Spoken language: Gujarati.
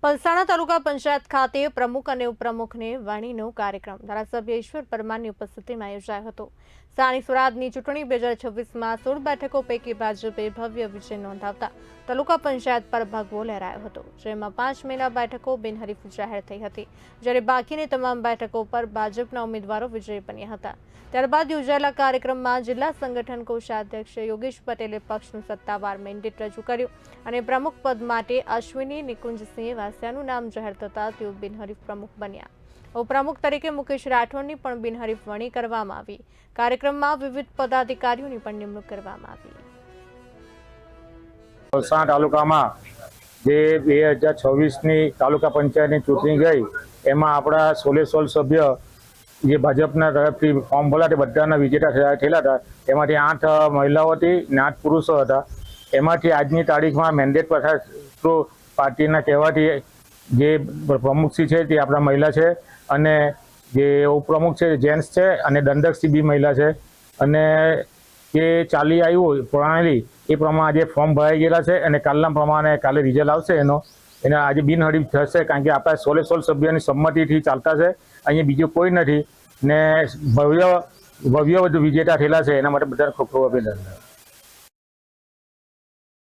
પલસાણા તાલુકા પંચાયત ખાતે પ્રમુખ અને ઉપપ્રમુખને વરણીનો કાર્યક્રમ ધારાસભ્ય ઈશ્વર પરમારની ઉપસ્થિતિમાં યોજાયો હતો। સ્થાનિક સ્વરાજની ચૂંટણી 2026માં 16 બેઠકો પૈકી ભાજપે ભવ્ય વિજય નોંધાવતા તાલુકા પંચાયત પર ભગવો લહેરાયો હતો, જેમાં 5 મહિલા બેઠકો બિનહરીફ જાહેર થઈ હતી, જ્યારે બાકીની તમામ બેઠકો પર ભાજપના ઉમેદવારો વિજયી બન્યા હતા। ત્યારબાદ યોજાયેલા કાર્યક્રમમાં જિલ્લા સંગઠન કોષાધ્યક્ષ યોગેશ પટેલે પક્ષનું સત્તાવાર મેન્ડેટ રજૂ કર્યું અને પ્રમુખ પદ માટે અશ્વિની નિકુંજસિંહ વાસિયાનું નામ જાહેર થતા તેઓ બિનહરીફ પ્રમુખ બન્યા। ઉપપ્રમુખ તરીકે મુકેશ રાઠોડની પણ બિનહરીફ વરણી કરવામાં આવી। કાર્યક્રમમાં વિવિધ પદાધિકારીઓની પણ નિમણૂક કરવામાં આવી। પલસાણા તાલુકામાં જે 2026ની તાલુકા પંચાયતની ચૂંટણી ગઈ એમાં આપણા 16 સભ્ય જે ભાજપના તરફથી ફોર્મ ભર્યા તે બધાના વિજેતા થયેલા હતા। એમાંથી 8 મહિલાઓ હતી અને 8 પુરુષો હતા। એમાંથી આજની તારીખમાં મેન્ડેટ થ્રુ પાર્ટીના કહેવાથી જે પ્રમુખશ્રી છે તે આપણા મહિલા છે અને જે ઉપપ્રમુખ છે જેન્ટ્સ છે અને દંડકશ્રી બી મહિલા છે અને જે ચાલી આવ્યું પ્રણાલી એ પ્રમાણે આજે ફોર્મ ભરાઈ ગયેલા છે અને કાલના પ્રમાણે કાલે રિઝલ્ટ આવશે એને આજે બિનહરીફ થશે, કારણ કે આપણા 16 સભ્યોની સંમતિથી ચાલતા છે। અહીંયા બીજું કોઈ નથી ને ભવ્ય વિજેતા થયેલા છે, એના માટે બધાને ખૂબ ખૂબ અભિનંદન।